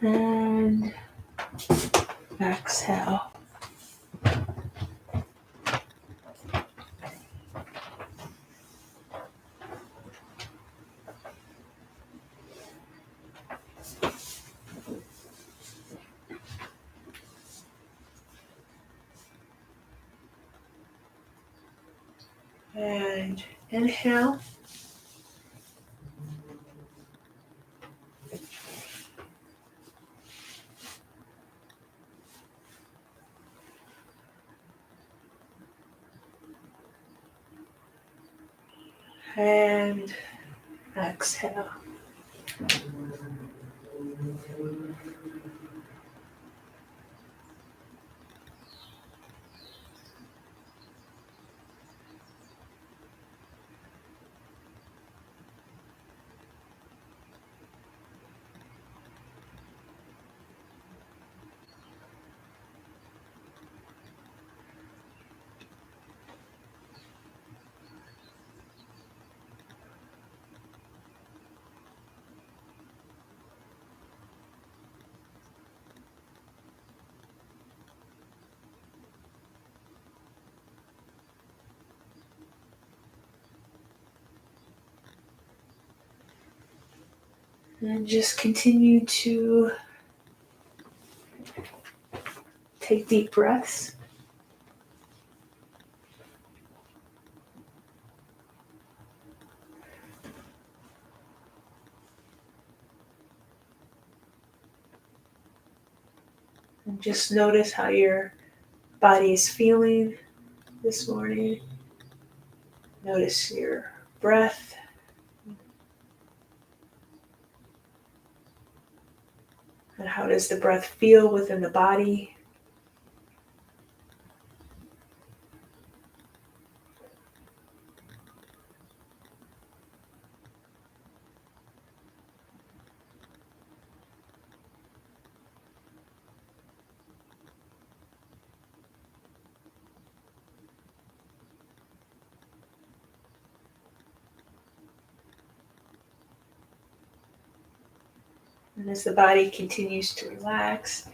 And exhale. And inhale. And exhale. And just continue to take deep breaths. And just notice how your body is feeling this morning. Notice your breath. And how does the breath feel within the body? And as the body continues to relax,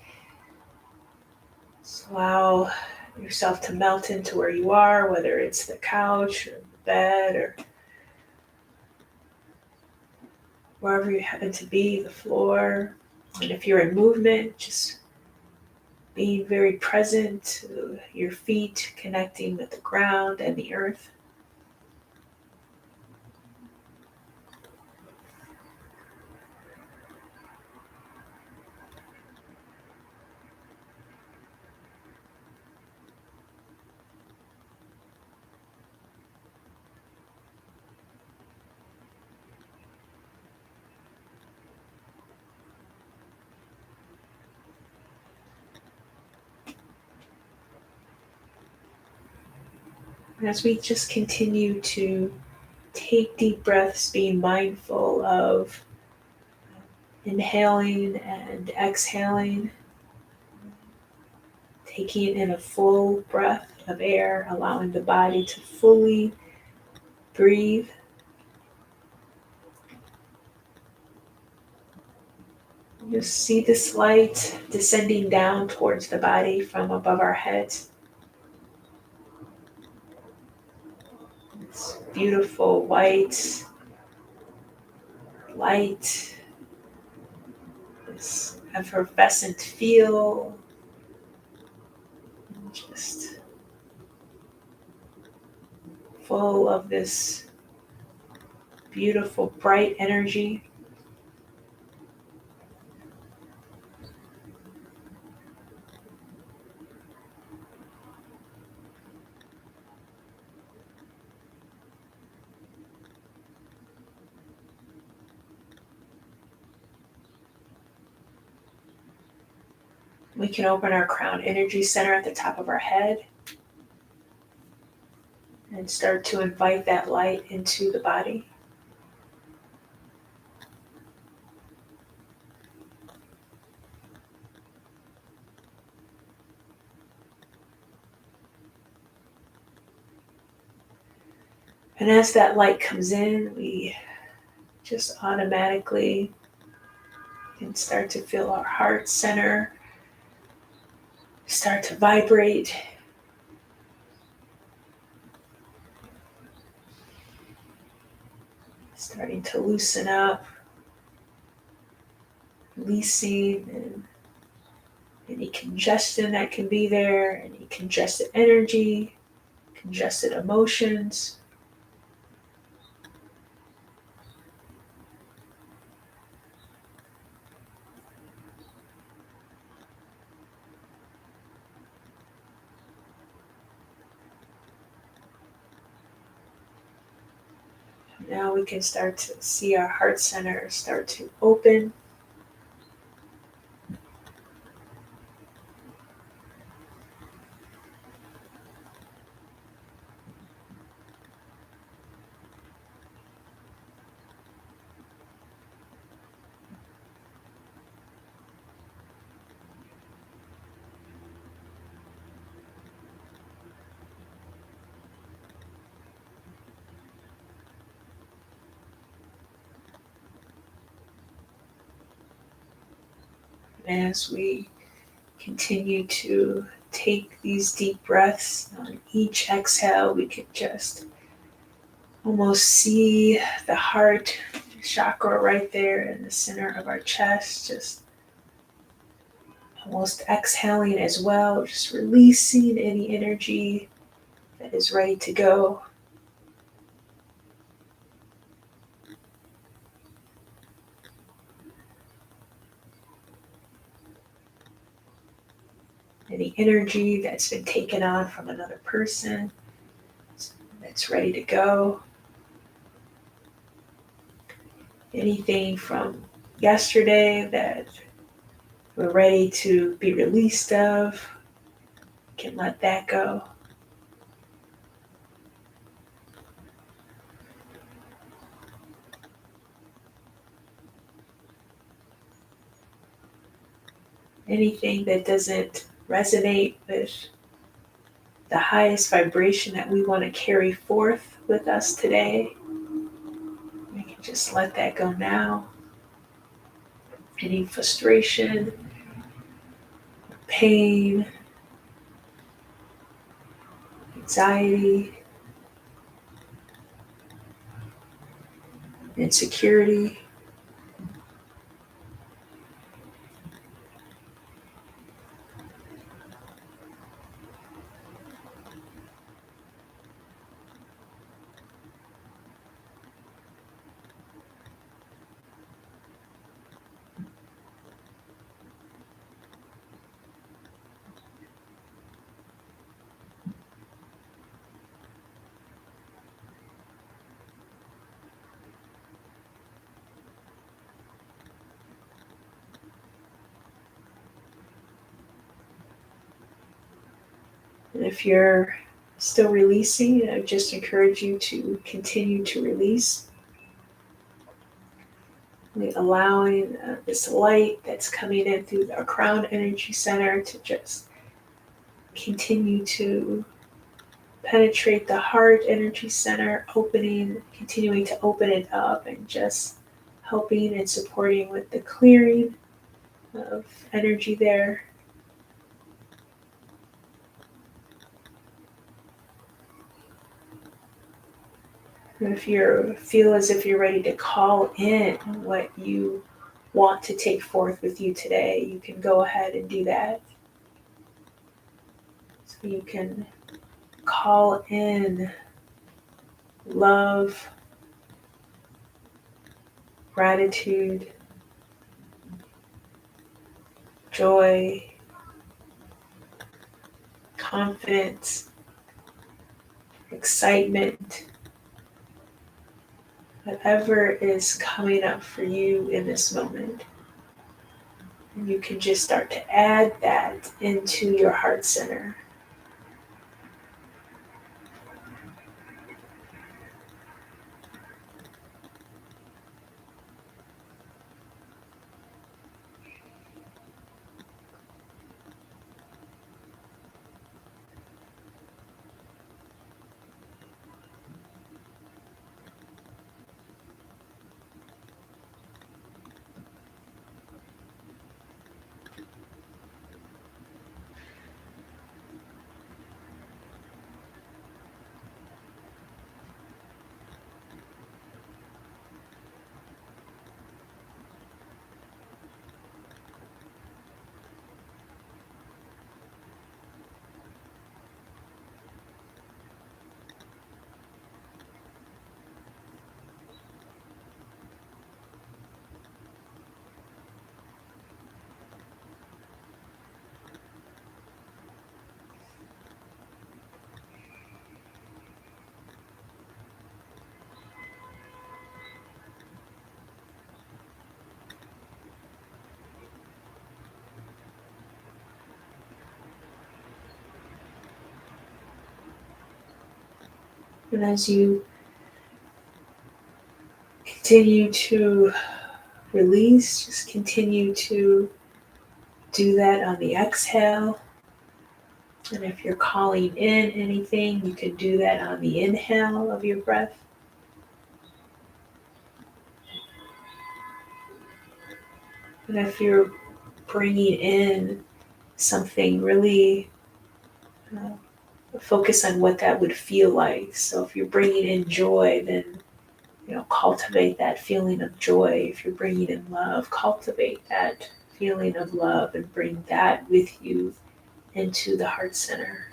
just allow yourself to melt into where you are, whether it's the couch or the bed or wherever you happen to be, the floor. And if you're in movement, just being very present to your feet, connecting with the ground and the earth. And as we just continue to take deep breaths, being mindful of inhaling and exhaling, taking in a full breath of air, allowing the body to fully breathe. Just see this light descending down towards the body from above our heads. It's beautiful white light, this effervescent feel, just full of this beautiful bright energy. We can open our crown energy center at the top of our head and start to invite that light into the body. And as that light comes in, we just automatically We can start to feel our heart center start to vibrate. Starting to loosen up, releasing any congestion that can be there, any congested energy, congested emotions. Now we can start to see our heart center start to open. As we continue to take these deep breaths, on each exhale, we can just almost see the heart chakra right there in the center of our chest, just almost exhaling as well, just releasing any energy that is ready to go. Any energy that's been taken on from another person that's ready to go. Anything from yesterday that we're ready to be released of, can let that go. Anything that doesn't resonate with the highest vibration that we want to carry forth with us today, we can just let that go now. Any frustration, pain, anxiety, insecurity. And if you're still releasing, I just encourage you to continue to release. Allowing this light that's coming in through our crown energy center to just continue to penetrate the heart energy center, continuing to open it up and just helping and supporting with the clearing of energy there. And if you feel as if you're ready to call in what you want to take forth with you today, you can go ahead and do that. So you can call in love, gratitude, joy, confidence, excitement, whatever is coming up for you in this moment. And you can just start to add that into your heart center. And as you continue to release, just continue to do that on the exhale. And if you're calling in anything, you can do that on the inhale of your breath. And if you're bringing in something, really focus on what that would feel like. So if you're bringing in joy, then cultivate that feeling of joy. If you're bringing in love, cultivate that feeling of love and bring that with you into the heart center.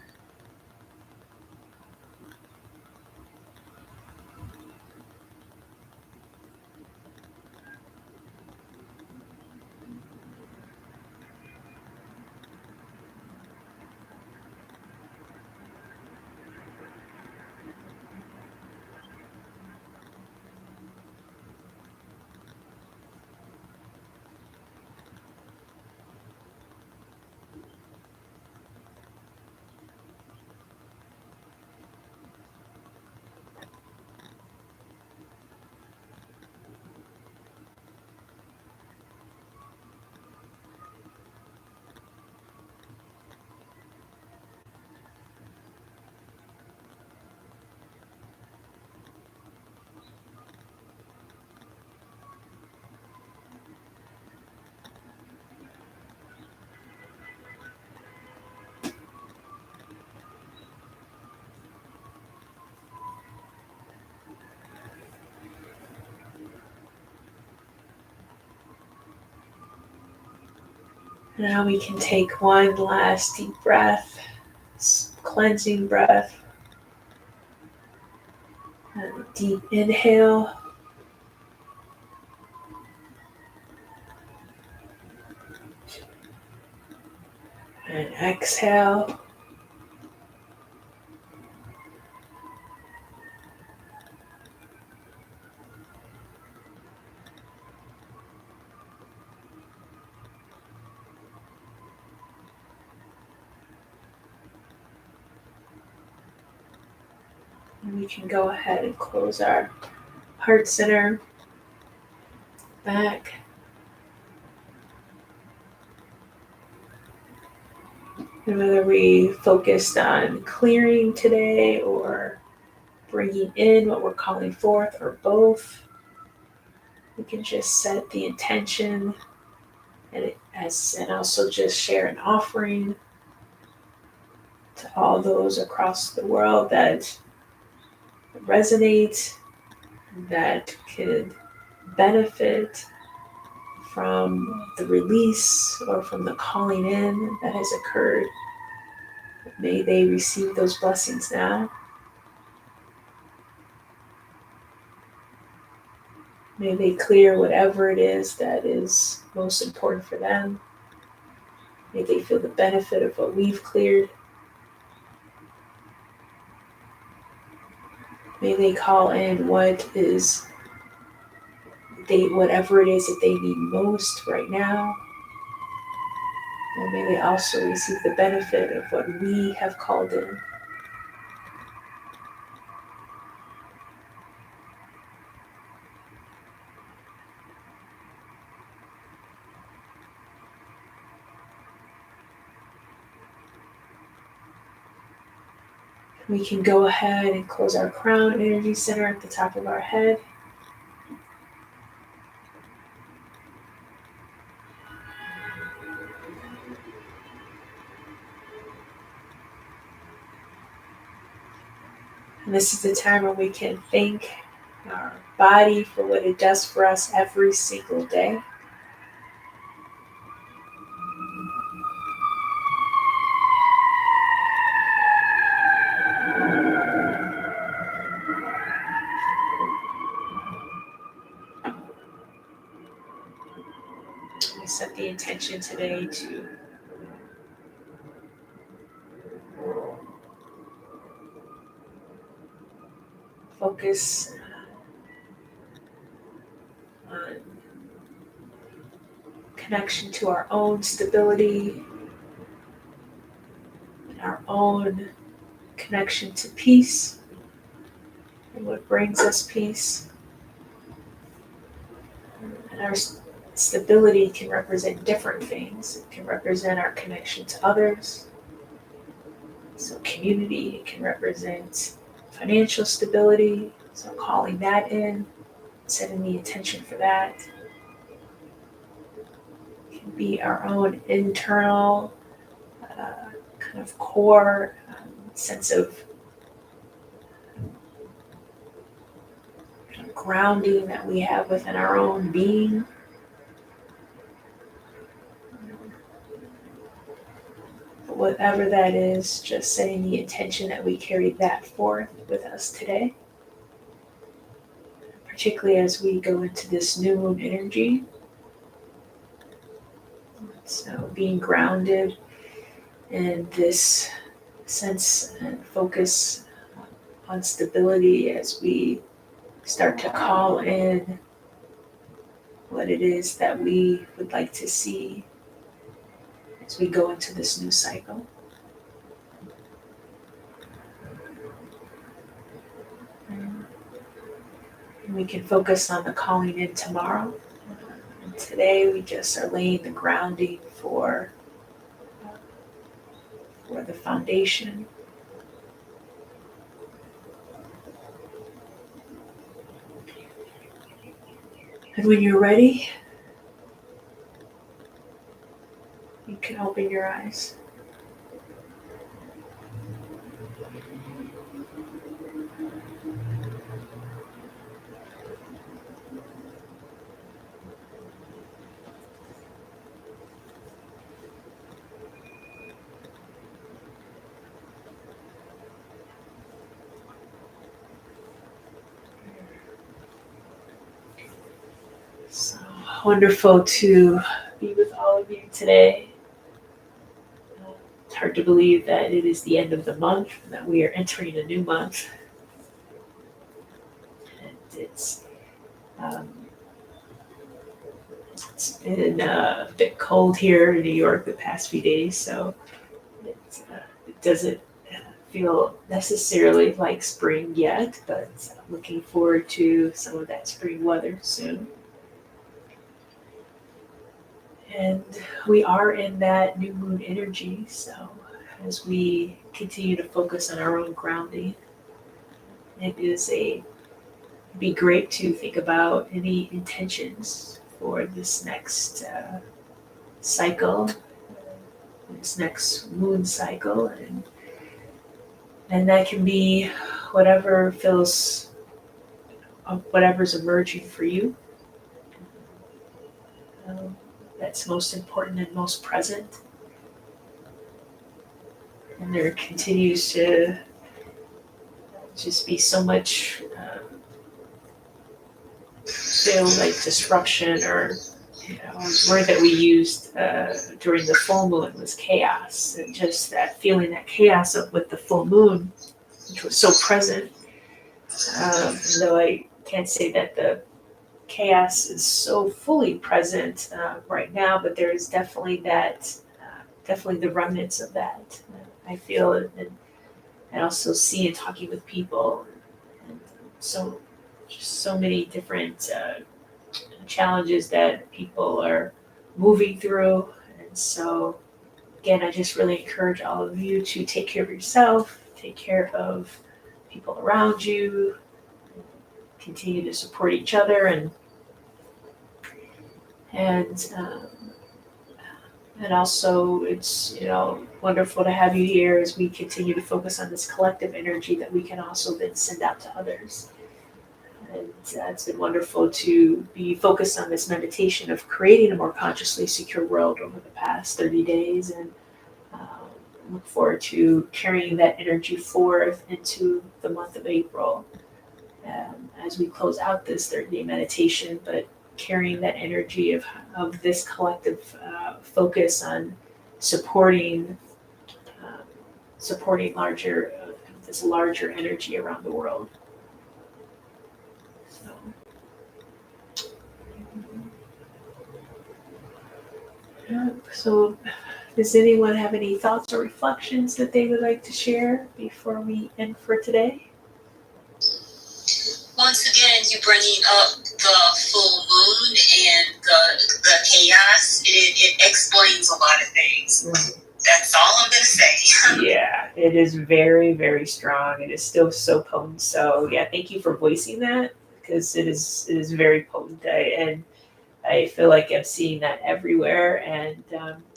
Now we can take one last deep breath, cleansing breath. And a deep inhale. And exhale. And we can go ahead and close our heart center back. And whether we focused on clearing today or bringing in what we're calling forth or both, we can just set the intention and also just share an offering to all those across the world that resonate, that could benefit from the release or from the calling in that has occurred. May they receive those blessings now. May they clear whatever it is that is most important for them. May they feel the benefit of what we've cleared. May they call in whatever it is that they need most right now. And may they also receive the benefit of what we have called in. We can go ahead and close our crown energy center at the top of our head. And this is the time when we can thank our body for what it does for us every single day. We set the intention today to focus on connection to our own stability and our own connection to peace. what brings us peace. And our stability can represent different things. It can represent our connection to others. So community, it can represent financial stability. So calling that in, setting the intention for that. It can be our own internal kind of core sense of grounding that we have within our own being. But whatever that is, just setting the intention that we carry that forth with us today, particularly as we go into this new moon energy. So being grounded in this sense and focus on stability as we start to call in what it is that we would like to see as we go into this new cycle. And we can focus on the calling in tomorrow. And today we just are laying the grounding for the foundation. And when you're ready, you can open your eyes. So wonderful to be with all of you today. It's hard to believe that it is the end of the month and that we are entering a new month. And it's been a bit cold here in New York the past few days, so it doesn't feel necessarily like spring yet, but I'm looking forward to some of that spring weather soon. And we are in that new moon energy, so as we continue to focus on our own grounding, it'd be great to think about any intentions for this next cycle, this next moon cycle, and that can be whatever's emerging for you. That's most important and most present. And there continues to just be so much feel like disruption, or a word that we used during the full moon was chaos, and just that feeling, that chaos with the full moon, which was so present. Though I can't say that the chaos is so fully present right now, but there is definitely definitely the remnants of that. I feel and also see in talking with people, and so many different challenges that people are moving through. And so again, I just really encourage all of you to take care of yourself, take care of people around you, continue to support each other, and also it's wonderful to have you here as we continue to focus on this collective energy that we can also then send out to others. And it's been wonderful to be focused on this meditation of creating a more consciously secure world over the past 30 days, and look forward to carrying that energy forth into the month of April as we close out this 30-day meditation, but carrying that energy of this collective focus on supporting this larger energy around the world. So does anyone have any thoughts or reflections that they would like to share before we end for today? you bringing up the full moon and the chaos. It explains a lot of things. Mm-hmm. That's all I'm going to say. Yeah, it is very, very strong. It is still so potent. So yeah, thank you for voicing that because it is very potent. I feel like I'm seeing that everywhere, and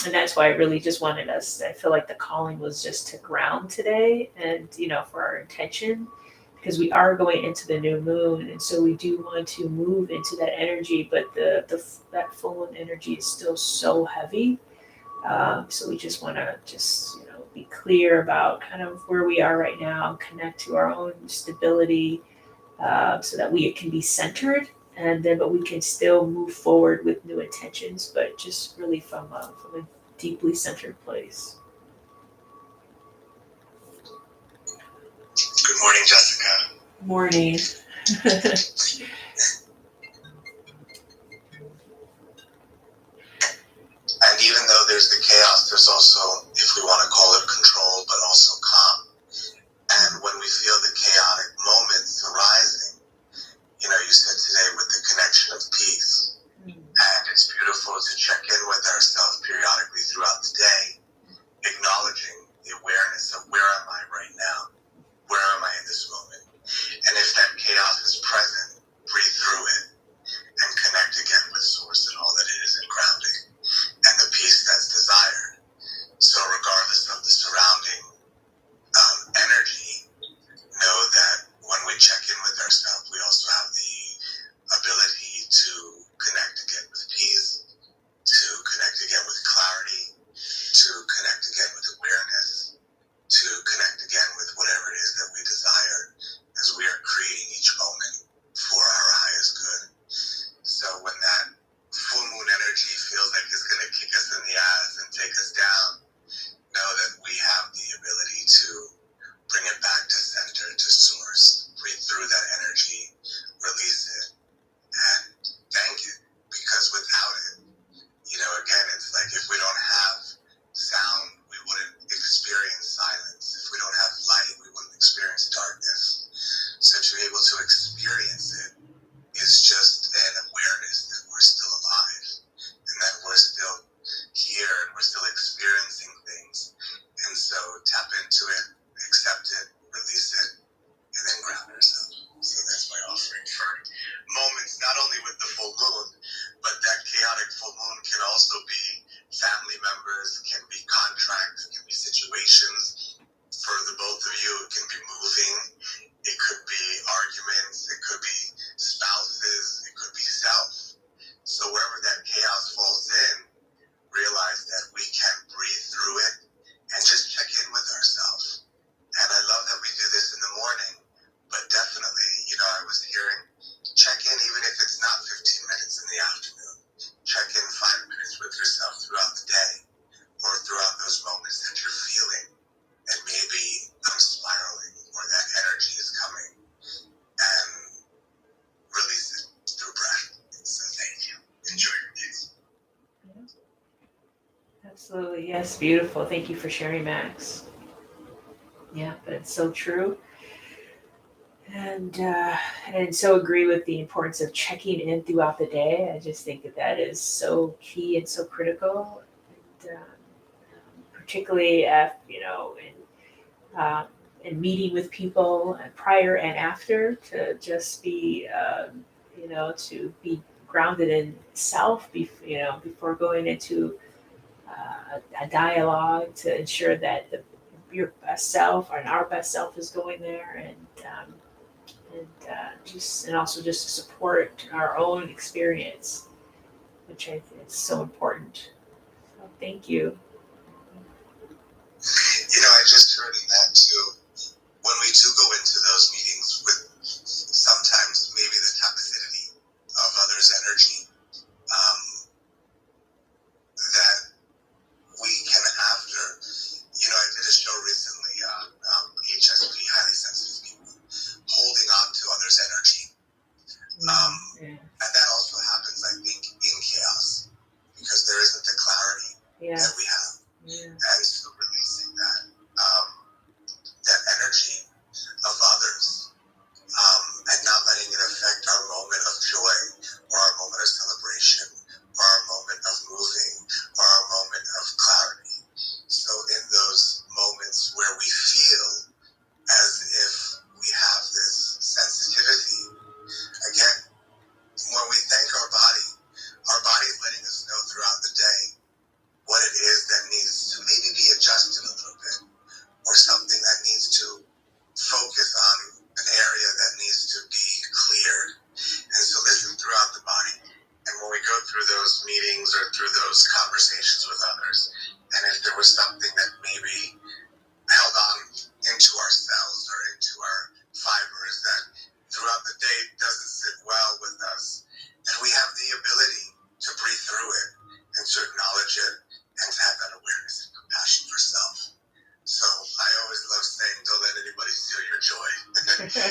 that's why I really just wanted us. I feel like the calling was just to ground today, and for our intention, because we are going into the new moon, and so we do want to move into that energy, but the that full moon energy is still so heavy. So we just want to be clear about kind of where we are right now, connect to our own stability, so that we can be centered, and then but we can still move forward with new intentions, but just really from a deeply centered place. Good morning, Jessica. Morning. And even though there's the chaos, there's also, if we want to call it control, but also calm. And when we feel the chaotic moments arising, you said today with the connection of peace. And it's beautiful to check in with ourselves periodically throughout the day, acknowledging the awareness of where am I right now? Where am I in this moment? And if that chaos is present, breathe through it and connect again with source and all that it is in grounding and the peace that's desired. So regardless of the surrounding energy, know that when we check in with ourselves, we also have the ability to connect again with peace, to connect again with clarity, to connect again with awareness, to connect again with whatever it is that we desire as we are creating each moment for our highest good. So when that full moon energy feels like it's going to kick us in the ass and take us down, know that we have the ability to bring it back to center, to source, breathe through that energy, release it, and thank it. Because without it, again, it's like if we don't have sound, we wouldn't experience silence. If we don't have light, we wouldn't experience darkness. So to be able to experience it is just an awareness that we're still alive and that we're still here and we're still experiencing things. And so tap into it, accept it, release it, and then ground ourselves. So that's my offering for moments, not only with the full moon, but that chaotic full moon can also be family members, can be contracts, can be situations. For the both of you, it can be moving, it could be arguments, it could be spouses, it could be self. So wherever that chaos falls in, realize that we can breathe through it and just check in with ourselves. And I love that we do this in the morning, but definitely, I was hearing, check in even if it's not 15 minutes in the afternoon. Check in 5 minutes with yourself throughout the day or throughout those moments that you're feeling and maybe I'm spiraling or that energy is coming, and release it through breath. So thank you. Enjoy your days. Absolutely, yes, beautiful. Thank you for sharing, Max. Yeah, but it's so true. And so agree with the importance of checking in throughout the day. I just think that is so key and so critical, and particularly in meeting with people prior and after, to just be to be grounded in self, before going into a dialogue, to ensure that your best self and our best self is going there, and also just to support our own experience, which I think is so important. So thank you. I just heard in that too, when we do go into those meetings with sometimes maybe the toxicity of others' energy, that we can after, I did a show recently on HSP, highly sensitive people, holding on to others' energy. And that also happens, I think, in chaos, because there isn't the clarity that we have. And so releasing that energy of others, and not letting it affect our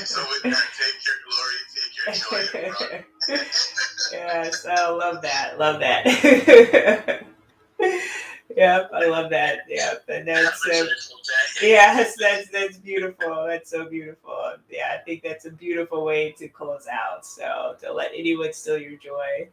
So with that, take your glory, take your joy, and run. Yes, I love that. Love that. Yep, I love that. Yep, and Have that's a joyful day. yes, that's beautiful. That's so beautiful. Yeah, I think that's a beautiful way to close out. So don't let anyone steal your joy.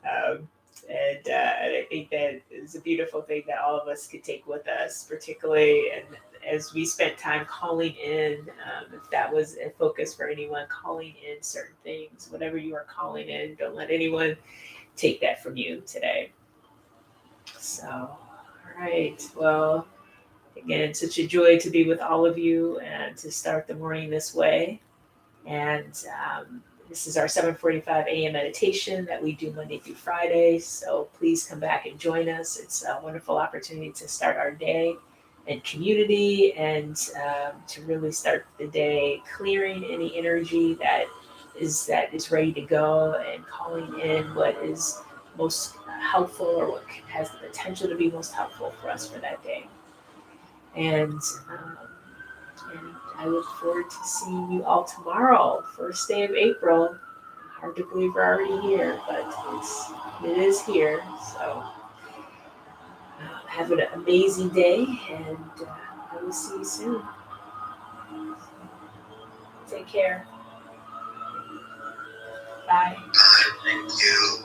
Um, and I think that is a beautiful thing that all of us could take with us, particularly and as we spent time calling in. If that was a focus for anyone, calling in certain things, whatever you are calling in, don't let anyone take that from you today. So, all right. Well, again, it's such a joy to be with all of you and to start the morning this way. And this is our 7:45 a.m. meditation that we do Monday through Friday. So please come back and join us. It's a wonderful opportunity to start our day in community and to really start the day clearing any energy that is ready to go and calling in what is most helpful or what has the potential to be most helpful for us for that day. And um, and I look forward to seeing you all tomorrow, first day of April. Hard to believe we're already here, but it is here. So have an amazing day, and I will see you soon. Take care. Bye. Thank you.